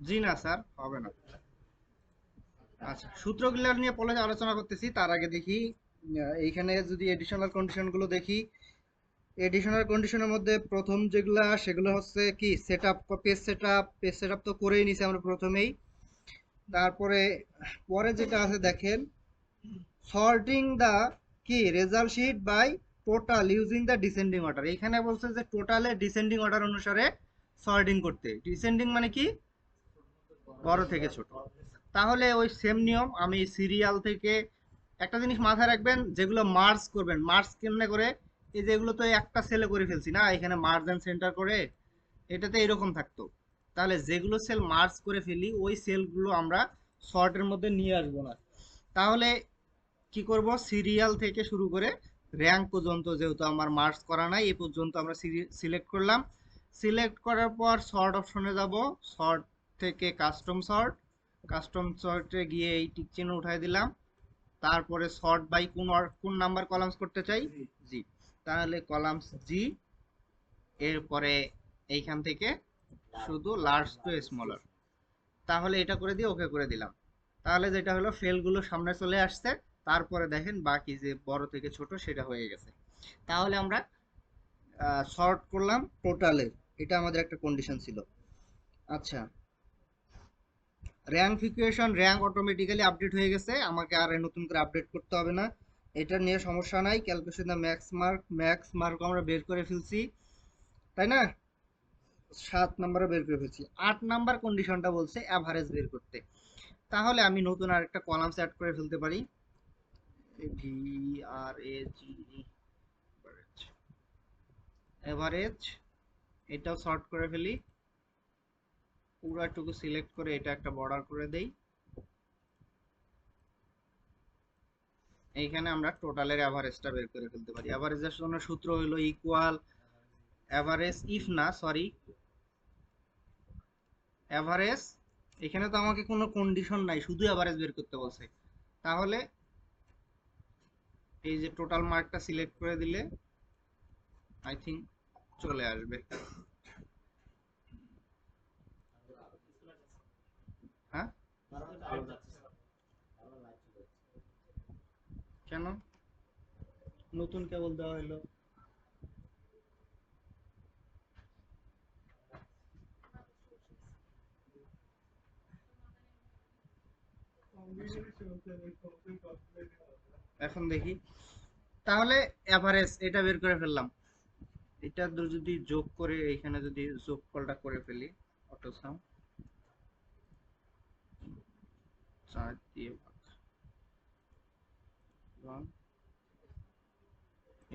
জি না স্যার, হবে না। আচ্ছা, সূত্রগুলো নিয়ে পরে আলোচনা করতেছি, তার আগে দেখি এইখানে যদি এডিশনাল কন্ডিশন গুলো দেখি। এডিশনাল কন্ডিশনের মধ্যে প্রথম যেগুলা সেগুলো হচ্ছে কি সেটআপ, পেজ সেটআপ তো করেই নিছি আমরা প্রথমেই। তারপরে পরে যেটা আছে দেখেন, সর্টিং দা কি result sheet by total using the descending order. এখানে বলছে যে টোটালে ডিসেন্ডিং অর্ডার অনুসারে সর্টিং করতে। ডিসেন্ডিং মানে কি, বড় থেকে ছোট। তাহলে ওই সেম নিয়ম, আমি সিরিয়াল থেকে একটা জিনিস মাথায় রাখবেন, যেগুলো মার্জ করবেন, মার্জ কেমনে করে, এই যে এগুলো তো একটা সেলে করে ফেলছি না, এখানে মার্জ এন্ড সেন্টার করে, এটাতে এরকম থাকতো। তাহলে যেগুলো সেল মার্জ করে ফেলি ওই সেলগুলো আমরা শর্টের মধ্যে নিয়ে আসবো না। তাহলে কি করব, সিরিয়াল থেকে শুরু করে র্যাঙ্ক পর্যন্ত, যেহেতু আমার মার্কস করা নাই এ পর্যন্ত আমরা সিলেক্ট করলাম। সিলেক্ট করার পর সর্ট অপশনে যাব। সর্ট থেকে কাস্টম সর্ট, কাস্টম সর্টে গিয়ে এই টিক চিহ্ন উঠাই দিলাম। তারপরে সর্ট বাই কোন কোন নাম্বার কলামস করতে চাই, জি। তাহলে কলামস জি, এরপরে এইখান থেকে শুধু লার্জ টু স্মলার। তাহলে এটা করে দিয়ে ওকে করে দিলাম। তাহলে যেটা হলো ফেলগুলো সামনে চলে আসছে। তারপরে দেখেন বাকি যে বড় থেকে ছোট সেটা হয়ে গেছে। তাহলে আমরা শর্ট করলাম টোটালের, এটা আমাদের একটা কন্ডিশন ছিল। আচ্ছা, rank equation, rank automatically update হয়ে গেছে, আমাকে আর নতুন করে আপডেট করতে হবে না। এটা নিয়ে সমস্যা নাই। ক্যালকুলেশন দ্য ম্যাক্স মার্ক আমরা বের করে ফেলছি, তাই না? 7 নম্বরে বের করে ফেলছি। 8 নাম্বার কন্ডিশনটা বলছে অ্যাভারেজ বের করতে। তাহলে আমি নতুন আরেকটা কলামস অ্যাড করে ফেলতে পারি, VRAG, এভারেজ। এটাও সর্ট করে ফেলি, পুরাটুকু সিলেক্ট করে এটা একটা বর্ডার করে দেই। এইখানে আমরা টোটালের অ্যাভারেজটা বের করে ফেলতে পারি। অ্যাভারেজের জন্য সূত্র হলো ইকুয়াল অ্যাভারেজ, ইফ না সরি, অ্যাভারেজ। এখানে তো আমাকে কোনো কন্ডিশন নাই, শুধু অ্যাভারেজ বের করতে বলছে। তাহলে এই যে টোটাল মার্কটা সিলেক্ট করে দিলে আই থিঙ্ক চলে আসবে। হ্যাঁ, কেন নতুন কেবল দেওয়া হলো? এখন দেখি, তাহলে এভারেজ এটা বের করে ফেললাম। এটা যদি যোগ করে এখানে যদি যোগফলটা করে ফেলি, অটো সাম 4 দিয়ে ভাগ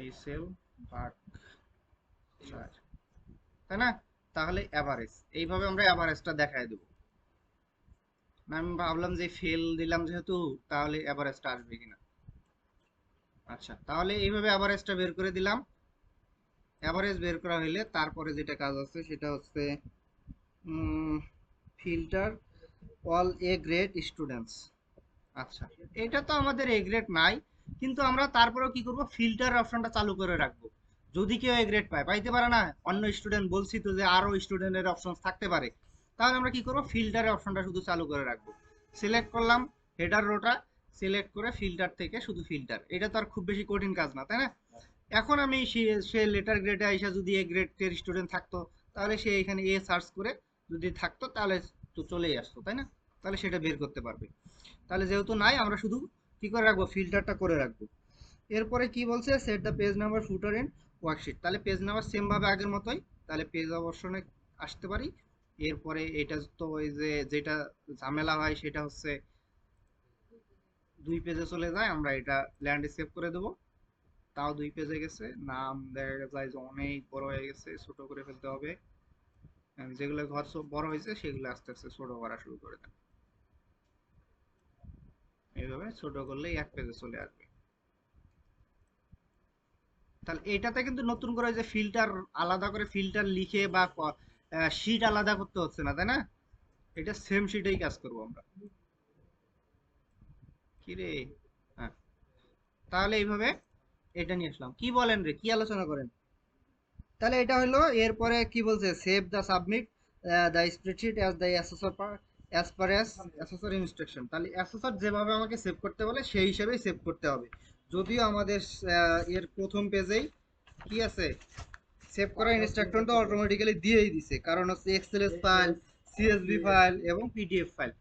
এই সেল ভাগ 4, তাই না? তাহলে এভারেজ, এইভাবে আমরা এভারেজটা দেখায় দেবো না। আমি ভাবলাম যে ফেল দিলাম যেহেতু, তাহলে এভারেজটা আসবে কিনা। আচ্ছা, তাহলে এইভাবে এভারেজটা বের করে দিলাম। এভারেজ বের করা হইলে তারপরে যেটা কাজ আছে সেটা হচ্ছে filter all A grade students. আচ্ছা, এটা তো আমাদের এ গ্রেড নাই, কিন্তু আমরা তারপরেও কি করব, ফিল্টার অপশনটা চালু করে রাখবো। যদি কেউ এ গ্রেড পায়, পাইতে পারে না, অন্য স্টুডেন্ট বলছি তো যে আরো স্টুডেন্টের অপশন থাকতে পারে, তাহলে আমরা কি করব, ফিল্টারের অপশনটা শুধু চালু করে রাখবো। সিলেক্ট করলাম হেডার রোটা, সিলেক্ট করে ফিল্টার থেকে শুধু ফিল্টার। এটা তো আর খুব বেশি কঠিন কাজ না, তাই না? এখন আমি সে লেটার গ্রেডে আইসা যদি এ গ্রেডের স্টুডেন্ট থাকতো, তাহলে সে এখানে এ সার্চ করে যদি থাকতো তাহলে তো চলেই আসতো, তাই না? তাহলে সেটা বের করতে পারবে। তাহলে যেহেতু নাই, আমরা শুধু কি করে রাখবো, ফিল্টারটা করে রাখবো। এরপরে কি বলছে, set the page number footer in worksheet. তাহলে পেজ নাম্বার সেম ভাবে আগের মতোই, তাহলে পেজ অপশনে আসতে পারি। এরপরে এটা তো ওই যে যেটা ঝামেলা হয় সেটা হচ্ছে 2 পেজে চলে যায়, আমরা এটা ল্যান্ডস্কেপ করে দেবো। তাও 2 পেজে গেছে, নাম দেখা যায় যে অনেক বড় হয়ে গেছে, ছোট করে ফেলতে হবে। যেগুলো ঘর সব বড় হয়েছে সেগুলো আস্তে আস্তে ছোট করা শুরু করে দেন। এইভাবে ছোট করলেই 1 পেজে চলে আসবে। তাহলে এটাতে কিন্তু নতুন করে যে ফিল্টার, আলাদা করে ফিল্টার লিখে বা শীট আলাদা করতে হচ্ছে না, তাই না? এটা সেম শীটেই কাজ করবো আমরা। কি রে, হ্যাঁ। তাহলে এইভাবে এটা নিয়ে আসলাম। কি বলেন রে, কি আলোচনা করেন? তাহলে এটা হলো, এরপরে কি বলছে, save the submit. The spreadsheet as the as per assessor instruction. তাহলে অ্যাসেসর যেভাবে আমাকে সেভ করতে বলে সেই হিসেবেই সেভ করতে হবে। যদিও আমাদের এর প্রথম পেজেই কি আছে, সেভ করা ইনস্ট্রাকশনটা অটোমেটিক্যালি দিয়েই দিছে, কারণ হচ্ছে এক্সএলএস ফাইল, সিএসভি ফাইল এবং পিডিএফ ফাইল।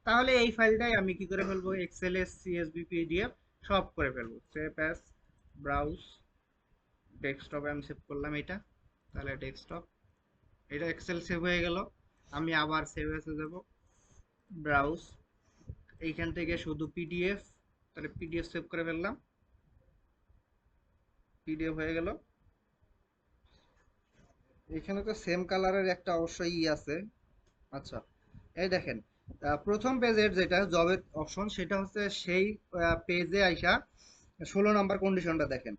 তাহলে এই ফাইলটাই আমি কি করে ফেলবো, এক্সএলএস সিএসভি পিডিএফ সব করে ফেলবো। সেভ অ্যাজ, ব্রাউজ, ডেস্কটপে আমি সেভ করলাম এটা। তাহলে ডেস্কটপ, এটা এক্সেল সেভ হয়ে গেল। আমি আবার সেভ এসে যাব, ব্রাউজ, এইখান থেকে শুধু পিডিএফ, তাহলে পিডিএফ সেভ করে ফেললাম, পিডিএফ হয়ে গেল। এখানে তো সেম কালারের একটা অবশ্যই আছে। আচ্ছা, এই দেখেন প্রথম পেজের যেটা জবের অপশন, সেটা হচ্ছে সেই পেজে আইসা 16 নাম্বার কন্ডিশনটা দেখেন,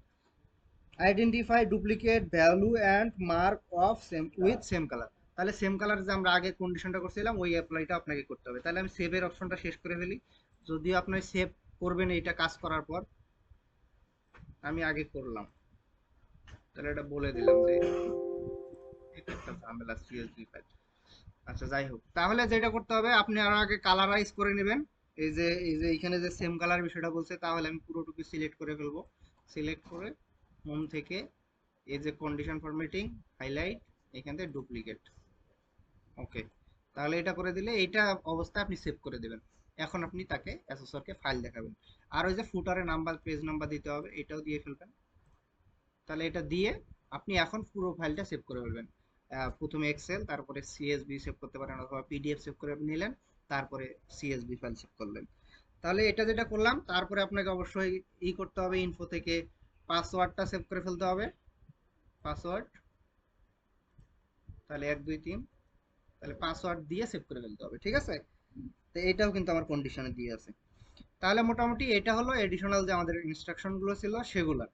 identify duplicate value and mark of same with same colour. তাহলে সেম কালার যে আমরা আগে কন্ডিশনটা করছিলাম ওই অ্যাপ্লাইটা আপনাকে করতে হবে। তাহলে আমি সেভের অপশনটা শেষ করে ফেলি, যদিও আপনি সেভ করবেন এইটা কাজ করার পর, আমি আগে করলাম। তাহলে এটা বলে দিলাম যে এটা একটা ঝামেলা সিএসভি ফাইল। আচ্ছা যাই হোক, তাহলে যেটা করতে হবে আপনি আরো আগে কালারাইজ করে নেবেন। এই যে এখানে যে সেম কালার বিষয়টা বলছে, তাহলে আমি পুরোটুকু সিলেক্ট করে ফেলবো। সিলেক্ট করে হোম থেকে এই যে কন্ডিশন ফরম্যাটিং, হাইলাইট, এখান থেকে ডুপ্লিকেট, ওকে। তাহলে এটা করে দিলে এইটা অবস্থা আপনি সেভ করে দেবেন। এখন আপনি তাকে অ্যাসেসরকে ফাইল দেখাবেন। আর ওই যে ফুটারে নাম্বার, পেজ নাম্বার দিতে হবে, এটাও দিয়ে ফেলবেন। তাহলে এটা দিয়ে আপনি এখন পুরো ফাইলটা সেভ করে ফেলবেন। প্রথমে এক্সেল, তারপরে সিএসভি সেভ করতে পারেন, অথবা পিডিএফ সেভ করে নিলেন, তারপরে সিএসভি ফাইল সেভ করলেন। তাহলে এটা যেটা করলাম, তারপরে আপনাকে অবশ্যই করতে হবে, ইনফো থেকে পাসওয়ার্ডটা সেভ করে ফেলতে হবে। পাসওয়ার্ড, তাহলে 1 2 3, তাহলে পাসওয়ার্ড দিয়ে সেভ করে ফেলতে হবে, ঠিক আছে। তো এটাও কিন্তু আমার কন্ডিশনে দিয়ে আছে। তাহলে মোটামুটি এটা হলো এডিশনাল যে আমাদের ইনস্ট্রাকশন গুলো ছিল সেগুলা।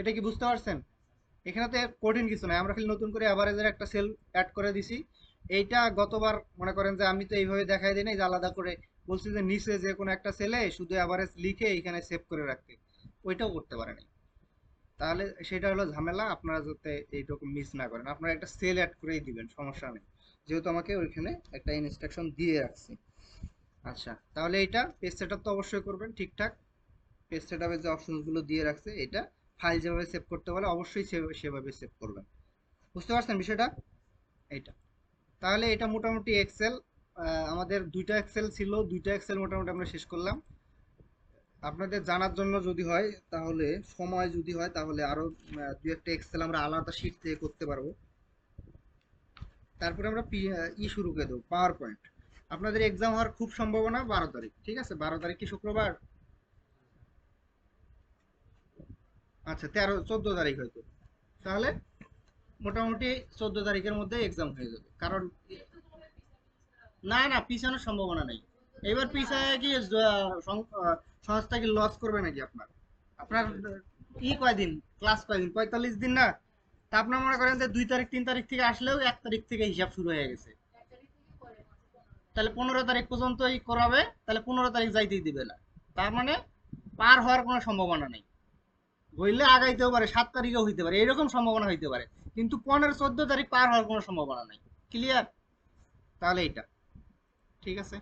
এটা কি বুঝতে পারছেন? এখানেতে কঠিন কিছু নাই, আমরা খালি নতুন করে অ্যাভারেজের একটা সেল অ্যাড করে দিছি। এইটা গতবার মনে করেন যে আমি তো এইভাবে দেখাই দিই নাই, যে আলাদা করে বলছি যে নিচে যে কোনো একটা সেলে শুধু অ্যাভারেজ লিখে এখানে সেভ করে রাখতে, ওইটাও করতে পারে নাই। তাহলে সেটা হলো ঝামেলা, আপনারা যাতে এইরকম মিস না করেন, আপনারা একটা সেল অ্যাড করেই দিবেন, সমস্যা নেই, যেহেতু আমাকে ওইখানে একটা ইনস্ট্রাকশন দিয়ে রাখছি। আচ্ছা, তাহলে এটা পেজ সেটআপ তো অবশ্যই করবেন ঠিকঠাক। পেজ সেটআপের যে অপশনগুলো দিয়ে রাখছে, এটা ফাইল যেভাবে সেভ করতে বলে অবশ্যই সেভাবে সেভ করবেন। বুঝতে পারছেন বিষয়টা? এইটা, তাহলে এটা মোটামুটি এক্সেল, আমাদের দুইটা এক্সেল ছিল, দুইটা এক্সেল মোটামুটি আমরা শেষ করলাম। আপনাদের জানার জন্য যদি হয়, তাহলে সময় যদি হয়, তাহলে আরো দুই একটা এক্সেল আমরা আলাদা শিট থেকে করতে পারবো। তারপরে আমরা শুরু করে দেবো, পাওয়ার পয়েন্ট। আপনাদের এক্সাম হওয়ার খুব সম্ভাবনা 12 তারিখ, ঠিক আছে? 12 তারিখ কি শুক্রবার? আচ্ছা, 14 তারিখ হয়তো। তাহলে মোটামুটি 14 তারিখের মধ্যে এক্সাম হয়ে যাবে, কারণ না না, পিছানোর সম্ভাবনা নেই। এবার পিছায় কি সংস্থা কি লস করবে নাকি আপনার? আপনার কয়দিন, ক্লাস কয়দিন, 45 দিন না? তা আপনার মনে করেন যে 2 তারিখ 3 তারিখ থেকে আসলেও 1 তারিখ থেকে হিসাব শুরু হয়ে গেছে। তাহলে 15 তারিখ পর্যন্তই করাবে, তাহলে 15 তারিখ যাইতেই দিবে না। তার মানে পার হওয়ার কোনো সম্ভাবনা নেই। হইলে আগাইতেও পারে, 7 তারিখেও হইতে পারে, এরকম সম্ভাবনা হইতে পারে, কিন্তু 15 14 তারিখ পার হওয়ার কোনো সম্ভাবনা নাই। ক্লিয়ার? তাহলে এটা ঠিক আছে।